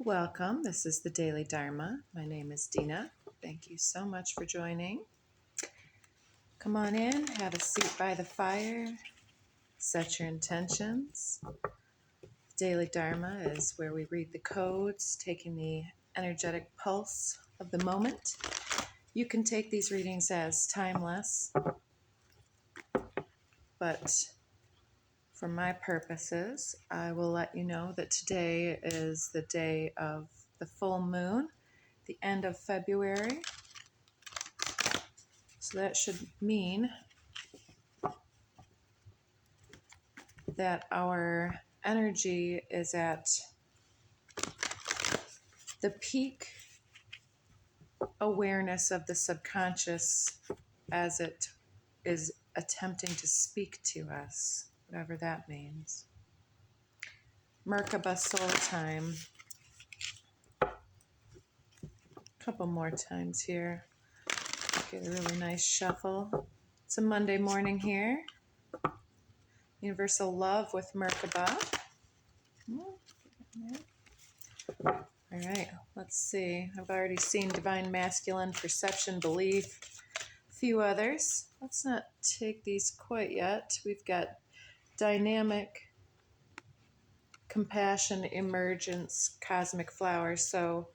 Welcome. This is the Daily Dharma. My name is Dina. Thank you so much for joining. Come on in, have a seat by the fire, set your intentions. Daily Dharma is where we read the codes, taking the energetic pulse of the moment. You can take these readings as timeless, but for my purposes, I will let you know that today is the day of the full moon, the end of February. So that should mean that our energy is at the peak awareness of the subconscious as it is attempting to speak to us, whatever that means. Merkaba soul time. A couple more times here. Get a really nice shuffle. It's a Monday morning here. Universal love with Merkaba. All right, let's see. I've already seen divine masculine, perception, belief, a few others. Let's not take these quite yet. We've got dynamic, compassion, emergence, cosmic flower. So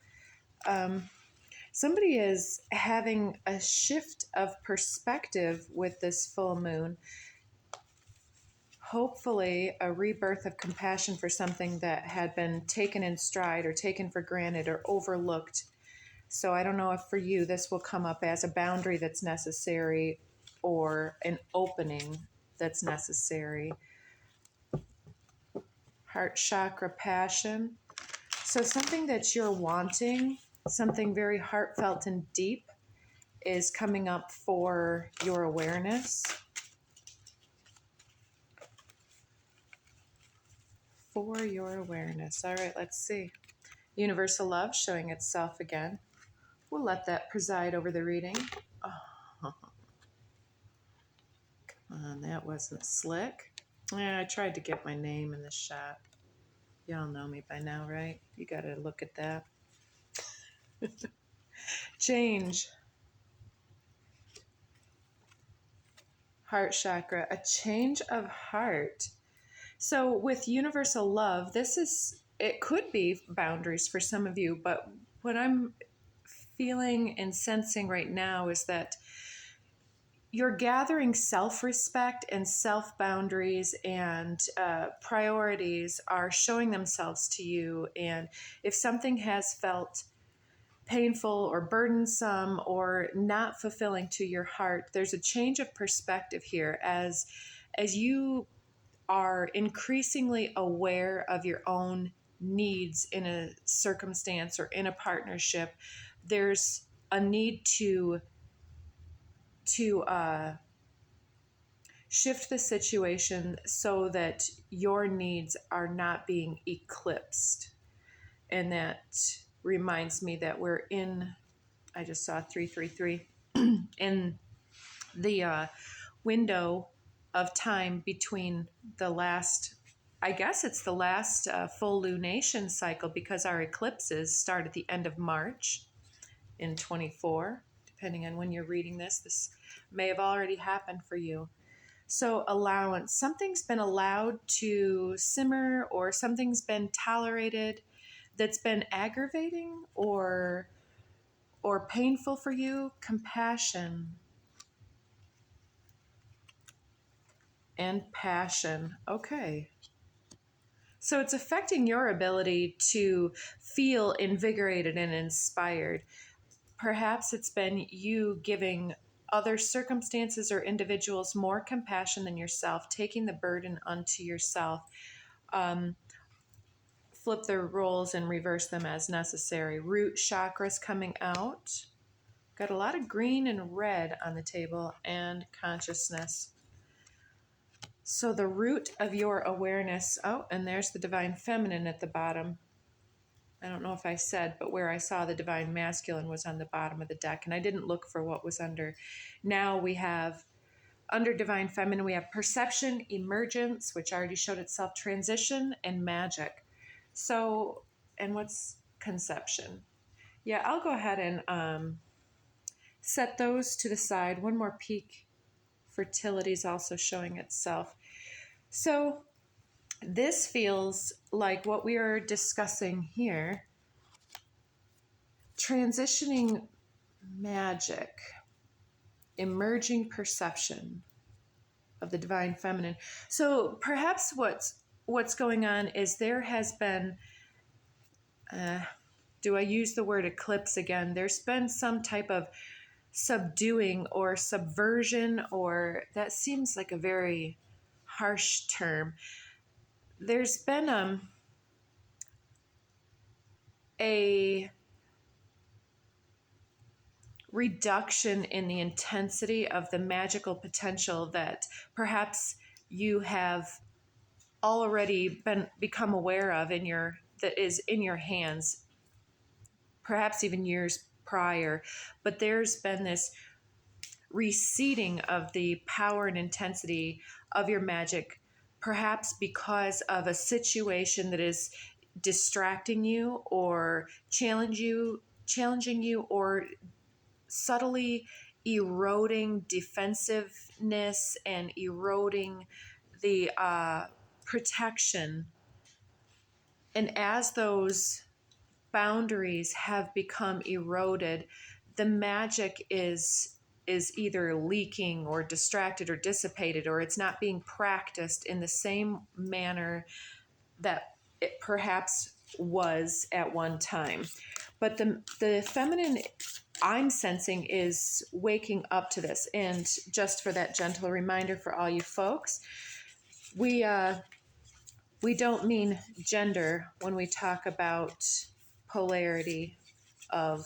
somebody is having a shift of perspective with this full moon. Hopefully a rebirth of compassion for something that had been taken in stride or taken for granted or overlooked. So I don't know if for you this will come up as a boundary that's necessary or an opening that's necessary. Heart chakra, passion. So something that you're wanting, something very heartfelt and deep, is coming up for your awareness. For your awareness. All right, let's see. Universal love showing itself again. We'll let that preside over the reading. Oh, come on, that wasn't slick. Yeah, I tried to get my name in the shot. Y'all know me by now, right? You got to look at that. Change. Heart chakra. A change of heart. So with universal love, it could be boundaries for some of you, but what I'm feeling and sensing right now is that you're gathering self-respect and self-boundaries and priorities are showing themselves to you. And if something has felt painful or burdensome or not fulfilling to your heart, there's a change of perspective here as you are increasingly aware of your own needs in a circumstance or in a partnership. There's a need to shift the situation so that your needs are not being eclipsed. And that reminds me that we're in, I just saw 333, in the window of time between the last, I guess it's the last full lunation cycle, because our eclipses start at the end of March in 24. Depending on when you're reading this may have already happened for you. So allowance, something's been allowed to simmer or something's been tolerated that's been aggravating or painful for you. Compassion and passion. Okay. So it's affecting your ability to feel invigorated and inspired. Perhaps it's been you giving other circumstances or individuals more compassion than yourself, taking the burden onto yourself. Flip the roles and reverse them as necessary. Root chakras coming out. Got a lot of green and red on the table, and consciousness. So the root of your awareness, and there's the divine feminine at the bottom. I don't know if I said, but where I saw the divine masculine was on the bottom of the deck, and I didn't look for what was under. Now we have, under divine feminine, we have perception, emergence, which already showed itself, transition, and magic. So, and what's conception. Yeah, I'll go ahead and set those to the side. One more peak. Fertility is also showing itself. So this feels like what we are discussing here, transitioning magic, emerging perception of the divine feminine. So perhaps what's going on is there has been, do I use the word eclipse again? There's been some type of subduing or subversion, or that seems like a very harsh term. There's been a reduction in the intensity of the magical potential that perhaps you have already become aware of that is in your hands, perhaps even years prior. But there's been this receding of the power and intensity of your magic, perhaps because of a situation that is distracting you or challenging you, or subtly eroding defensiveness and eroding the protection. And as those boundaries have become eroded, the magic is either leaking or distracted or dissipated, or it's not being practiced in the same manner that it perhaps was at one time. But the feminine, I'm sensing, is waking up to this. And just for that gentle reminder for all you folks, we don't mean gender when we talk about polarity of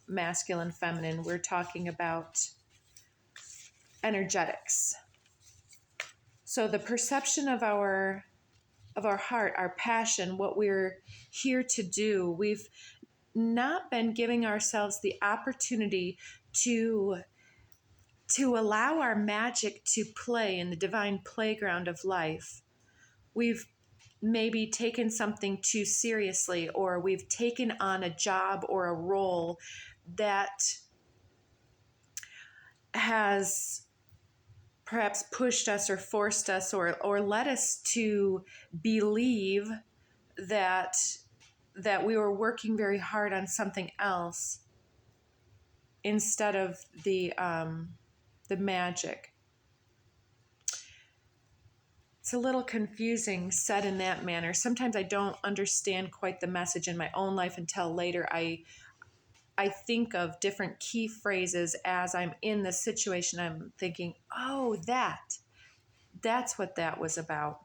masculine, feminine. We're talking about energetics. So the perception of our heart, our passion, what we're here to do, we've not been giving ourselves the opportunity to allow our magic to play in the divine playground of life. We've maybe taken something too seriously, or we've taken on a job or a role that has perhaps pushed us or forced us or led us to believe that we were working very hard on something else instead of the magic. It's a little confusing said in that manner. Sometimes I don't understand quite the message in my own life until later. I think of different key phrases as I'm in the situation. I'm thinking, oh, that's what that was about.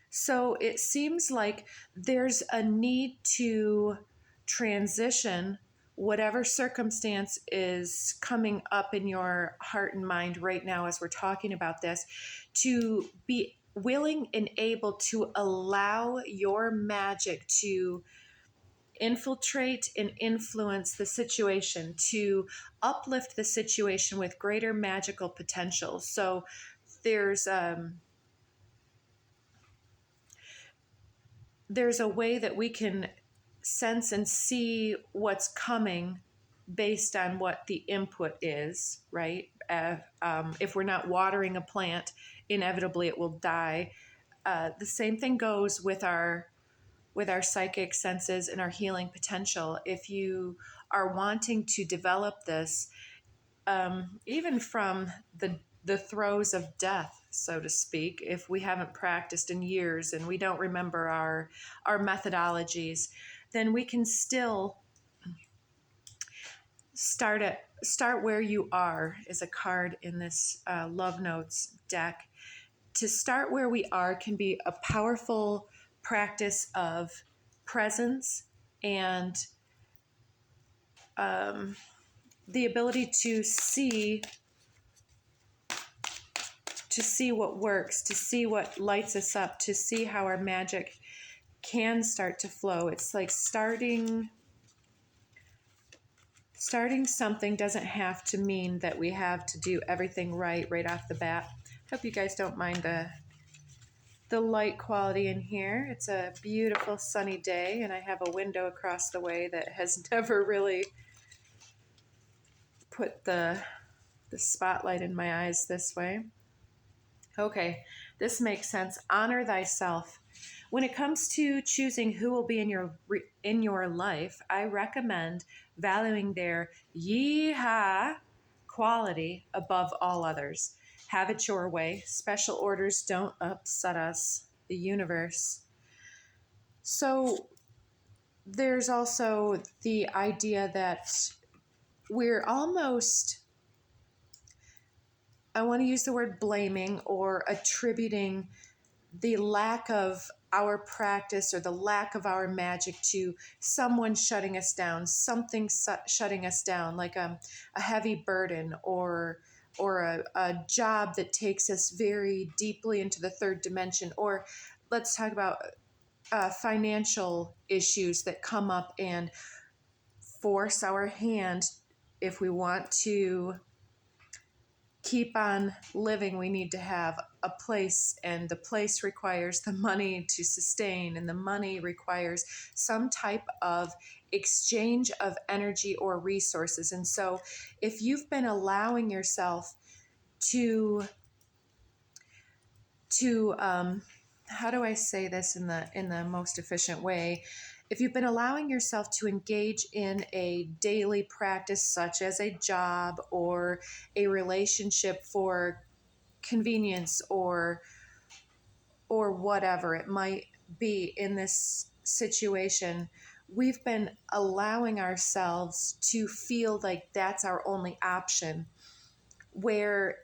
So it seems like there's a need to transition whatever circumstance is coming up in your heart and mind right now as we're talking about this, to be willing and able to allow your magic to infiltrate and influence the situation, to uplift the situation with greater magical potential. So there's a way that we can sense and see what's coming based on what the input is, right? If we're not watering a plant, inevitably it will die. The same thing goes with our psychic senses and our healing potential. If you are wanting to develop this, even from the throes of death, so to speak, if we haven't practiced in years and we don't remember our methodologies, then we can still start where you are, is a card in this Love Notes deck. To start where we are can be a powerful practice of presence and the ability to see what works, to see what lights us up, to see how our magic can start to flow. It's like starting something doesn't have to mean that we have to do everything right off the bat. Hope you guys don't mind the the light quality in here. It's a beautiful sunny day, and I have a window across the way that has never really put the spotlight in my eyes this way. Okay, this makes sense. Honor thyself. When it comes to choosing who will be in your life, I recommend valuing their yeehaw quality above all others. Have it your way. Special orders don't upset us, the universe. So there's also the idea that we're almost, I want to use the word blaming or attributing the lack of our practice or the lack of our magic to someone shutting us down, something shutting us down, like a heavy burden or a job that takes us very deeply into the third dimension. Or let's talk about financial issues that come up and force our hand. If we want to keep on living, we need to have a place, and the place requires the money to sustain, and the money requires some type of exchange of energy or resources. And so if you've been allowing yourself to how do I say this in the most efficient way? If you've been allowing yourself to engage in a daily practice, such as a job or a relationship for convenience or whatever it might be in this situation, we've been allowing ourselves to feel like that's our only option, where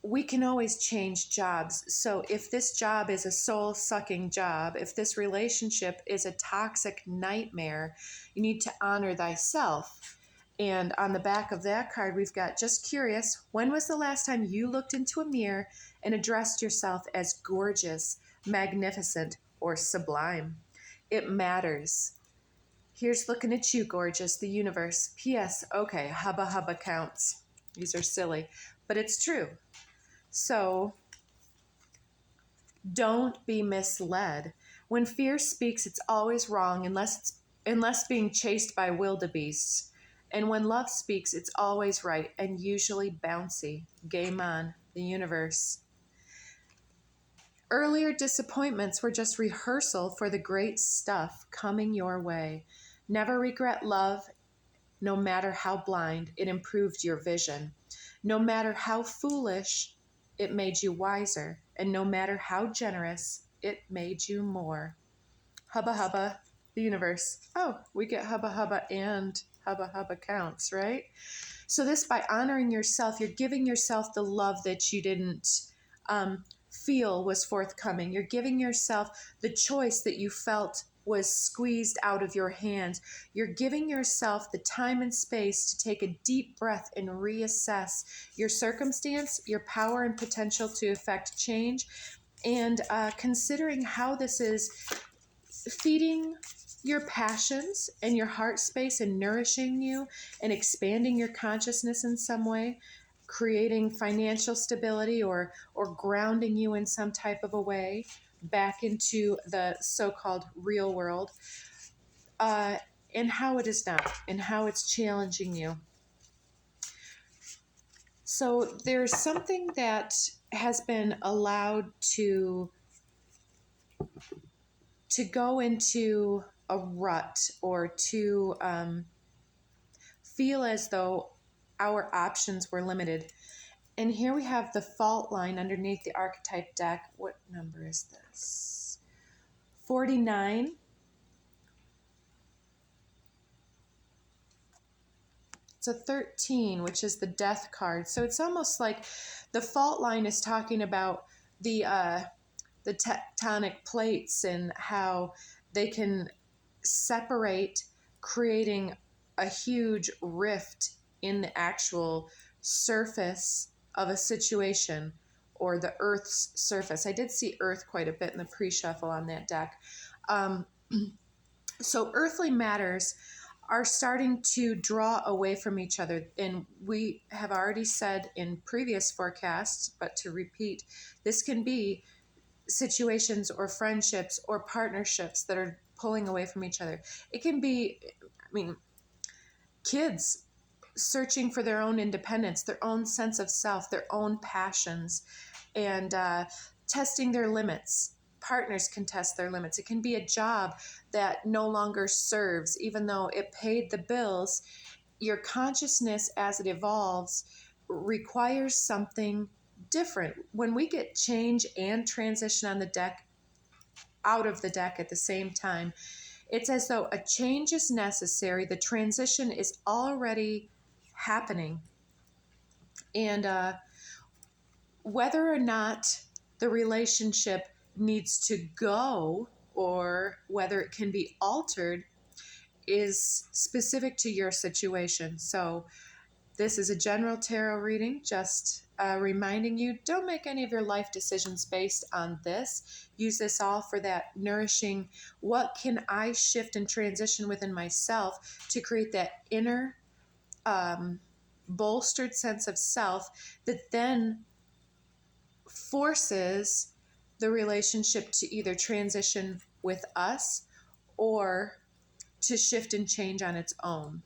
we can always change jobs. So if this job is a soul-sucking job, if this relationship is a toxic nightmare, you need to honor thyself. And on the back of that card, we've got, just curious, when was the last time you looked into a mirror and addressed yourself as gorgeous, magnificent, or sublime? It matters. Here's looking at you, gorgeous, the universe. P.S. Okay, hubba hubba counts. These are silly, but it's true. So don't be misled. When fear speaks, it's always wrong unless being chased by wildebeests. And when love speaks, it's always right and usually bouncy. Game on, the universe. Earlier disappointments were just rehearsal for the great stuff coming your way. Never regret love. No matter how blind, it improved your vision. No matter how foolish, it made you wiser, and no matter how generous, it made you more. Hubba hubba, the universe. Oh, we get hubba hubba and hubba hubba counts, right? So this, by honoring yourself, you're giving yourself the love that you didn't feel was forthcoming. You're giving yourself the choice that you felt was squeezed out of your hands. You're giving yourself the time and space to take a deep breath and reassess your circumstance, your power and potential to affect change, and considering how this is feeding your passions and your heart space and nourishing you and expanding your consciousness in some way, creating financial stability or grounding you in some type of a way back into the so-called real world, and how it is not, and how it's challenging you. So there's something that has been allowed to go into a rut, or to feel as though our options were limited. And here we have the fault line underneath the archetype deck. What number is this? 49. It's a 13, which is the death card. So it's almost like the fault line is talking about the tectonic plates and how they can separate, creating a huge rift in the actual surface of a situation, or the Earth's surface. I did see Earth quite a bit in the pre-shuffle on that deck. So earthly matters are starting to draw away from each other. And we have already said in previous forecasts, but to repeat, this can be situations or friendships or partnerships that are pulling away from each other. It can be, I mean, kids searching for their own independence, their own sense of self, their own passions, and testing their limits. Partners can test their limits. It can be a job that no longer serves, even though it paid the bills. Your consciousness, as it evolves, requires something different. When we get change and transition on the deck, out of the deck at the same time, it's as though a change is necessary. The transition is already happening. And whether or not the relationship needs to go or whether it can be altered is specific to your situation. So this is a general tarot reading, just reminding you, don't make any of your life decisions based on this. Use this all for that nourishing, what can I shift and transition within myself to create that inner bolstered sense of self that then forces the relationship to either transition with us or to shift and change on its own.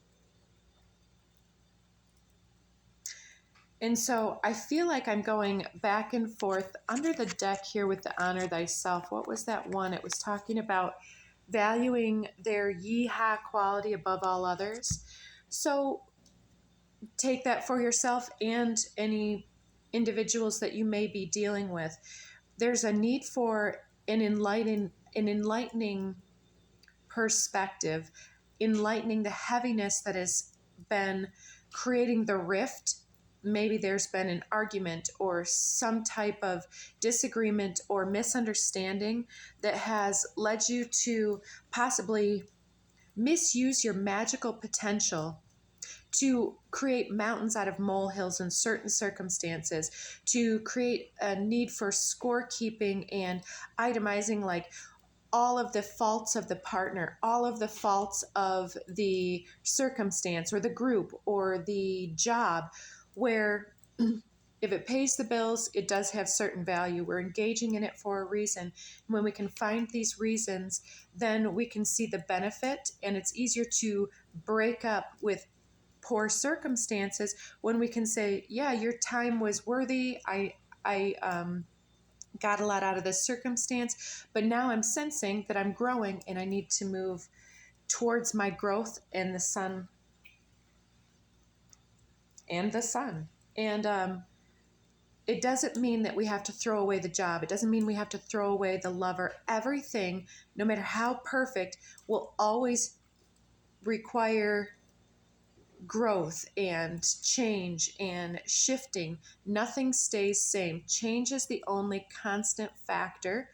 And so I feel like I'm going back and forth under the deck here with the honor thyself. What was that one? It was talking about valuing their yeehaw quality above all others. So take that for yourself and any individuals that you may be dealing with. There's a need for an enlightening perspective, enlightening the heaviness that has been creating the rift. Maybe there's been an argument or some type of disagreement or misunderstanding that has led you to possibly misuse your magical potential to create mountains out of molehills in certain circumstances, to create a need for scorekeeping and itemizing, like all of the faults of the partner, all of the faults of the circumstance or the group or the job, where if it pays the bills, it does have certain value. We're engaging in it for a reason. And when we can find these reasons, then we can see the benefit, and it's easier to break up with poor circumstances when we can say, yeah, your time was worthy. I got a lot out of this circumstance, but now I'm sensing that I'm growing and I need to move towards my growth and the sun. And it doesn't mean that we have to throw away the job. It doesn't mean we have to throw away the lover. Everything, no matter how perfect, will always require growth and change and shifting. Nothing stays same. Change is the only constant factor.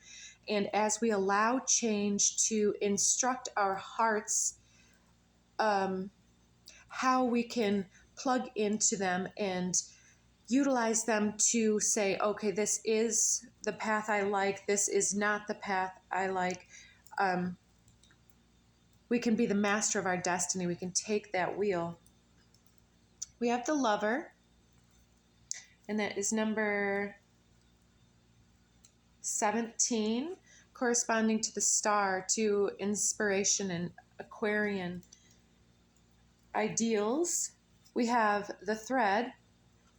And as we allow change to instruct our hearts, how we can plug into them and utilize them to say, okay, this is the path I like. This is not the path I like. We can be the master of our destiny. We can take that wheel. We have the Lover, and that is number 17, corresponding to the star, to inspiration and Aquarian ideals. We have the thread,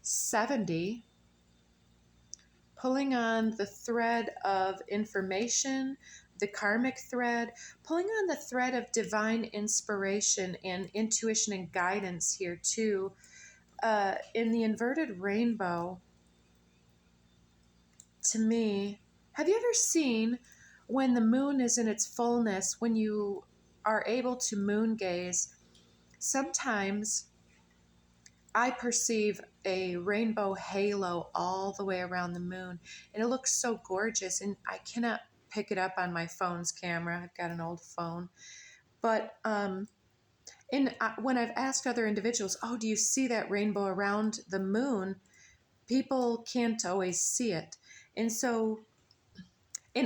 70, pulling on the thread of information, the karmic thread, pulling on the thread of divine inspiration and intuition and guidance here too. In the inverted rainbow, to me, have you ever seen when the moon is in its fullness, when you are able to moon gaze, sometimes I perceive a rainbow halo all the way around the moon, and it looks so gorgeous, and I cannot pick it up on my phone's camera. I've got an old phone. But when I've asked other individuals, oh, do you see that rainbow around the moon? People can't always see it. And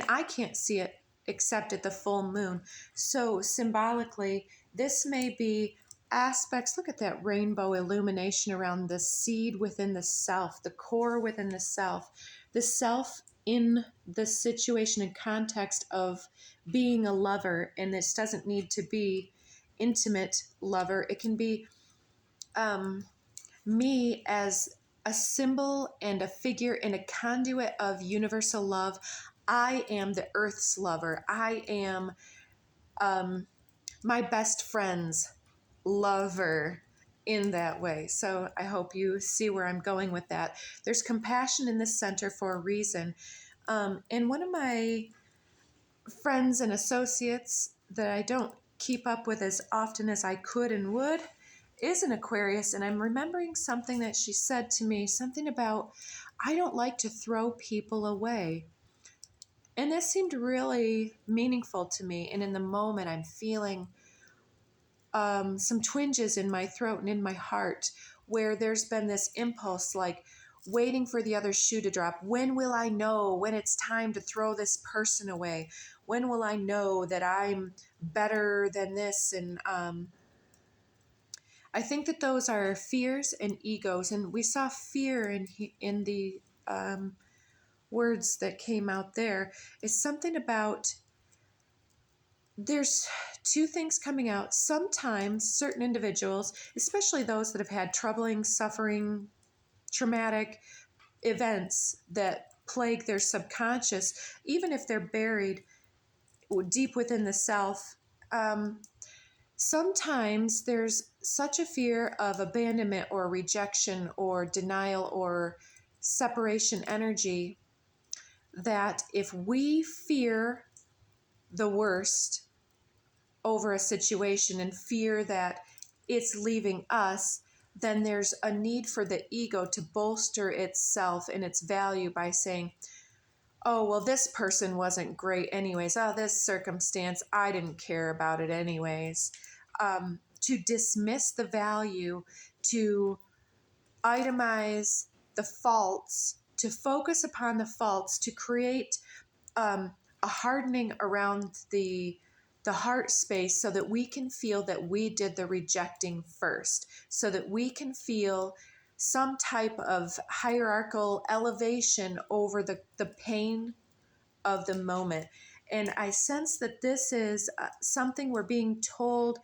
I can't see it except at the full moon. So symbolically, this may be aspects. Look at that rainbow illumination around the seed within the self, the core within the self. The self in the situation and context of being a lover. And this doesn't need to be intimate lover. It can be me as a symbol and a figure and a conduit of universal love. I am the earth's lover. I am my best friend's lover in that way. So I hope you see where I'm going with that. There's compassion in the center for a reason. And one of my friends and associates that I don't keep up with as often as I could and would is an Aquarius. And I'm remembering something that she said to me, something about, I don't like to throw people away. And this seemed really meaningful to me. And in the moment, I'm feeling some twinges in my throat and in my heart where there's been this impulse like waiting for the other shoe to drop. When will I know when it's time to throw this person away? When will I know that I'm better than this? And I think that those are fears and egos. And we saw fear in the words that came out there. Is something about there's two things coming out. Sometimes certain individuals, especially those that have had troubling, suffering, traumatic events that plague their subconscious, even if they're buried deep within the self, sometimes there's such a fear of abandonment or rejection or denial or separation energy that if we fear the worst over a situation and fear that it's leaving us, then there's a need for the ego to bolster itself and its value by saying, oh, well, this person wasn't great anyways. Oh, this circumstance, I didn't care about it anyways. To dismiss the value, to itemize the faults, to focus upon the faults, to create a hardening around the heart space so that we can feel that we did the rejecting first, so that we can feel some type of hierarchical elevation over the pain of the moment. And I sense that this is something we're being told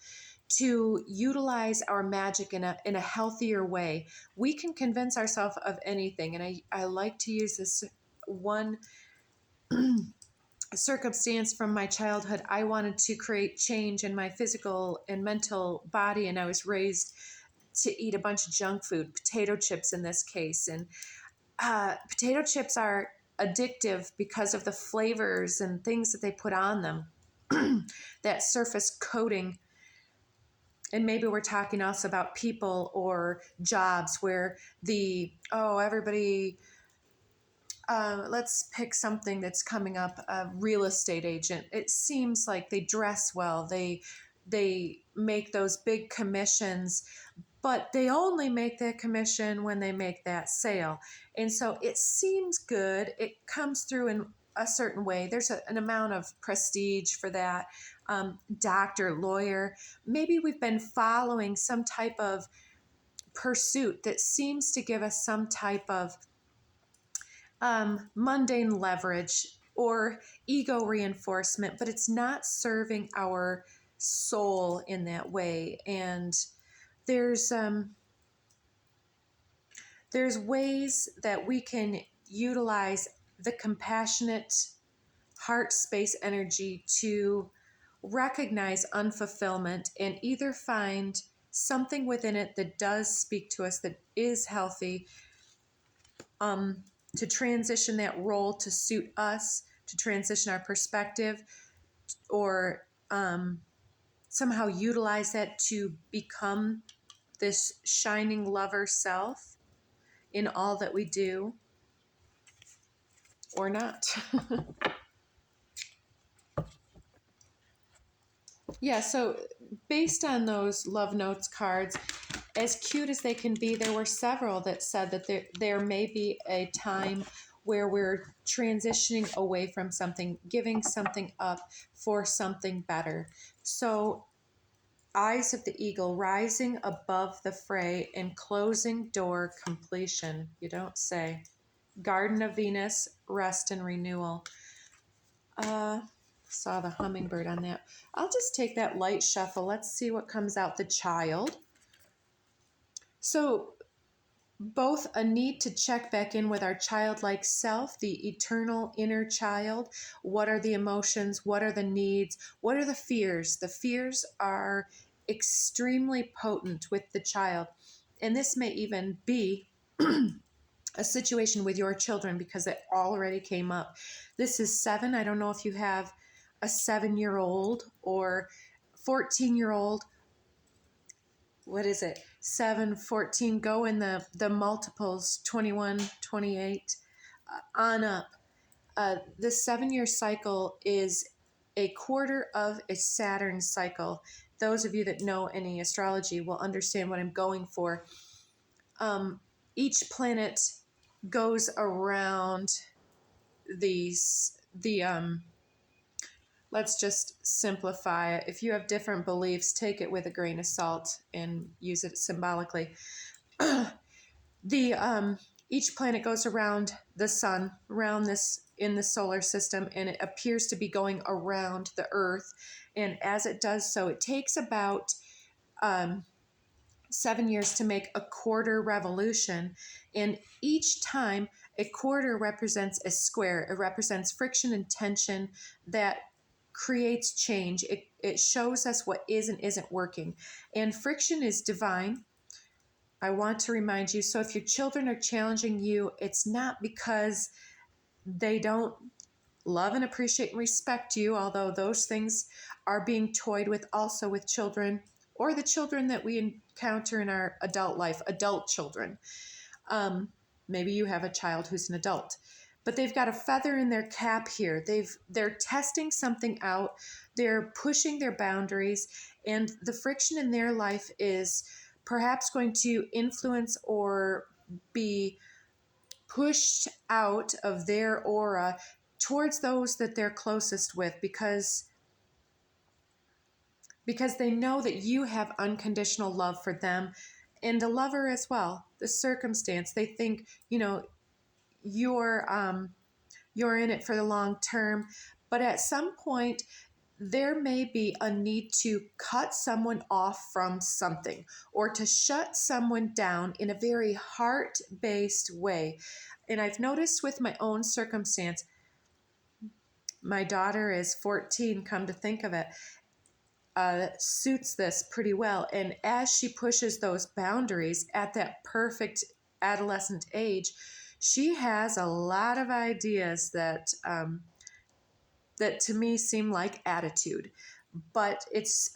to utilize our magic in a healthier way. We can convince ourselves of anything. And I like to use this one circumstance from my childhood. I wanted to create change in my physical and mental body, and I was raised to eat a bunch of junk food, potato chips in this case. And potato chips are addictive because of the flavors and things that they put on them, that surface coating. And maybe we're talking also about people or jobs where everybody, let's pick something that's coming up, a real estate agent. It seems like they dress well. They make those big commissions, but they only make that commission when they make that sale. And so it seems good. It comes through in a certain way. There's an amount of prestige for that. Doctor, lawyer. Maybe we've been following some type of pursuit that seems to give us some type of mundane leverage or ego reinforcement, but it's not serving our soul in that way. And there's ways that we can utilize the compassionate heart space energy to recognize unfulfillment and either find something within it that does speak to us, that is healthy, to transition that role to suit us, to transition our perspective, or somehow utilize that to become this shining lover self in all that we do, or not. Yeah, so based on those love notes cards, as cute as they can be, there were several that said that there may be a time where we're transitioning away from something, giving something up for something better. So eyes of the eagle, rising above the fray and closing door completion. You don't say. Garden of Venus, rest and renewal. Saw the hummingbird on that. I'll just take that light shuffle. Let's see what comes out. The child. So both a need to check back in with our childlike self, the eternal inner child. What are the emotions? What are the needs? What are the fears? The fears are extremely potent with the child. And this may even be a situation with your children because it already came up. This is 7. I don't know if you have a 7-year-old or 14-year-old. What is it? 7, 14, go in the multiples, 21, 28, on up. The 7-year cycle is a quarter of a Saturn cycle. Those of you that know any astrology will understand what I'm going for. Each planet goes around let's just simplify it. If you have different beliefs, take it with a grain of salt and use it symbolically. Each planet goes around the sun, around this in the solar system, and it appears to be going around the Earth. And as it does so, it takes about 7 years to make a quarter revolution. And each time, a quarter represents a square. It represents friction and tension that creates change. It shows us what is and isn't working. And friction is divine. I want to remind you, so if your children are challenging you, it's not because they don't love and appreciate and respect you, although those things are being toyed with also with children, or the children that we encounter in our adult life, adult children. Maybe you have a child who's an adult, but they've got a feather in their cap here. They're testing something out. They're pushing their boundaries, and the friction in their life is perhaps going to influence or be pushed out of their aura towards those that they're closest with, because they know that you have unconditional love for them and a lover as well. The circumstance, they think, you're in it for the long term, but at some point there may be a need to cut someone off from something or to shut someone down in a very heart-based way. And I've noticed with my own circumstance, my daughter is 14, come to think of it, suits this pretty well. And as she pushes those boundaries at that perfect adolescent age, she has a lot of ideas that to me seem like attitude, but it's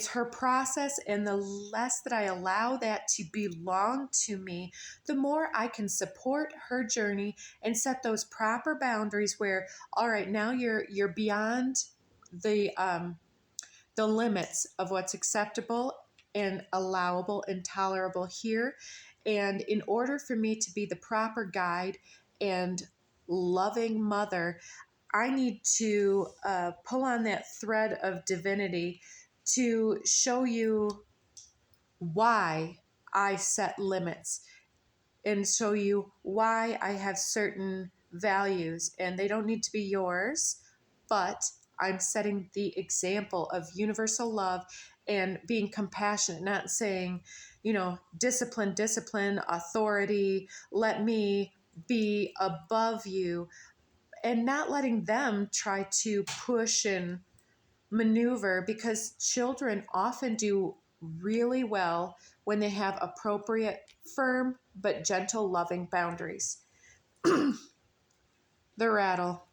her process, and the less that I allow that to belong to me, the more I can support her journey and set those proper boundaries where, all right, now you're beyond the limits of what's acceptable and allowable and tolerable here. And in order for me to be the proper guide and loving mother, I need to pull on that thread of divinity to show you why I set limits and show you why I have certain values, and they don't need to be yours, but I'm setting the example of universal love and being compassionate, not saying, discipline, authority, let me be above you, and not letting them try to push and maneuver, because children often do really well when they have appropriate, firm, but gentle, loving boundaries. The rattle.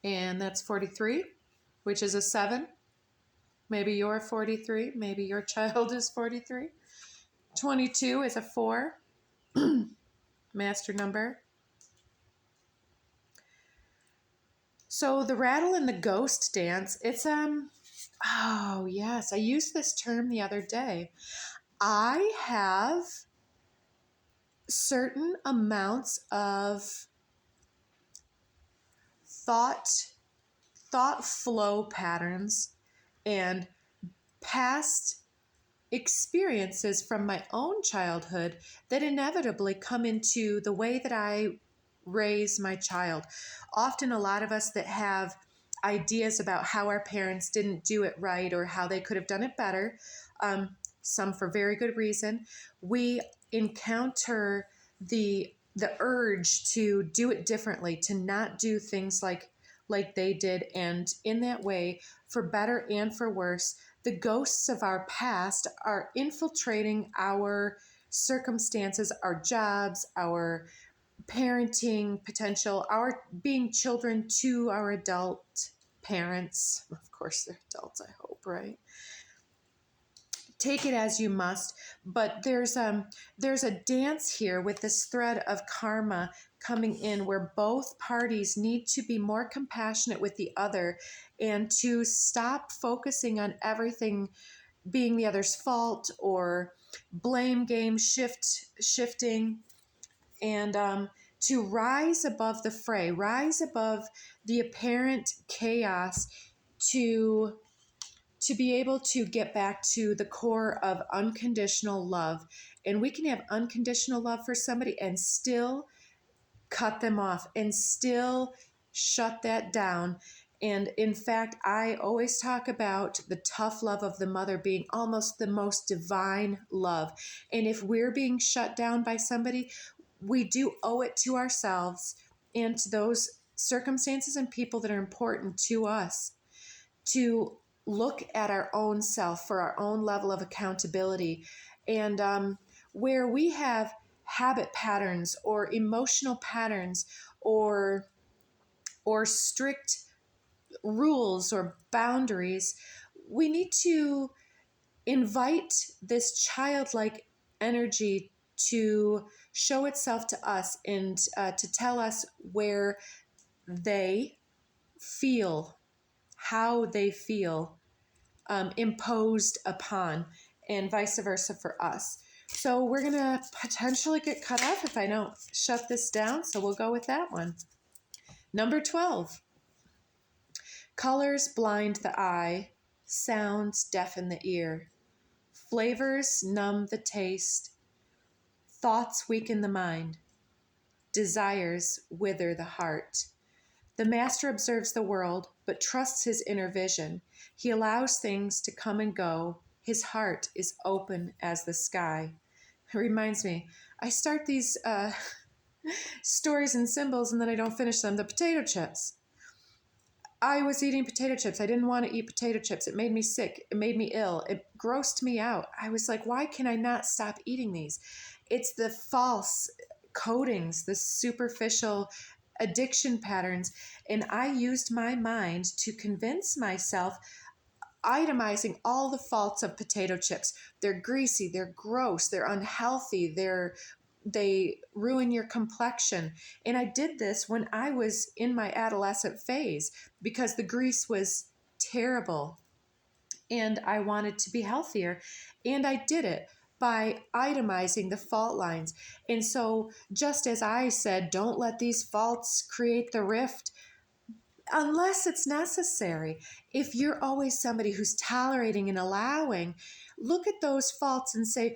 And that's 43, which is a 7. Maybe you're 43. Maybe your child is 43. 22 is a 4. Master number. So the rattle and the ghost dance, it's, oh yes, I used this term the other day. I have certain amounts of thought flow patterns and past experiences from my own childhood that inevitably come into the way that I raise my child. Often, a lot of us that have ideas about how our parents didn't do it right or how they could have done it better, some for very good reason, we encounter the urge to do it differently, to not do things like they did, and in that way, for better and for worse, the ghosts of our past are infiltrating our circumstances, our jobs, our parenting potential, our being children to our adult parents. Of course, they're adults, I hope, right? Take it as you must, but there's a dance here with this thread of karma coming in where both parties need to be more compassionate with the other and to stop focusing on everything being the other's fault or blame game shifting, and to rise above the fray, rise above the apparent chaos, to be able to get back to the core of unconditional love. And we can have unconditional love for somebody and still cut them off and still shut that down. And in fact, I always talk about the tough love of the mother being almost the most divine love. And if we're being shut down by somebody, we do owe it to ourselves and to those circumstances and people that are important to us to look at our own self for our own level of accountability. And where we have habit patterns or emotional patterns or strict rules or boundaries, we need to invite this childlike energy to show itself to us and to tell us where they feel, how they feel imposed upon, and vice versa for us. So we're going to potentially get cut off if I don't shut this down, so we'll go with that one. Number 12. Colors blind the eye, sounds deafen the ear, flavors numb the taste, thoughts weaken the mind, desires wither the heart. The master observes the world, but trusts his inner vision. He allows things to come and go. His heart is open as the sky. It reminds me, I start these stories and symbols and then I don't finish them. The potato chips. I was eating potato chips. I didn't want to eat potato chips. It made me sick. It made me ill. It grossed me out. I was like, why can I not stop eating these? It's the false coatings, the superficial addiction patterns. And I used my mind to convince myself, itemizing all the faults of potato chips. They're greasy, they're gross, they're unhealthy, they ruin your complexion. And I did this when I was in my adolescent phase because the grease was terrible and I wanted to be healthier. And I did it by itemizing the fault lines. And so just as I said, don't let these faults create the rift, unless it's necessary. If you're always somebody who's tolerating and allowing, look at those faults and say,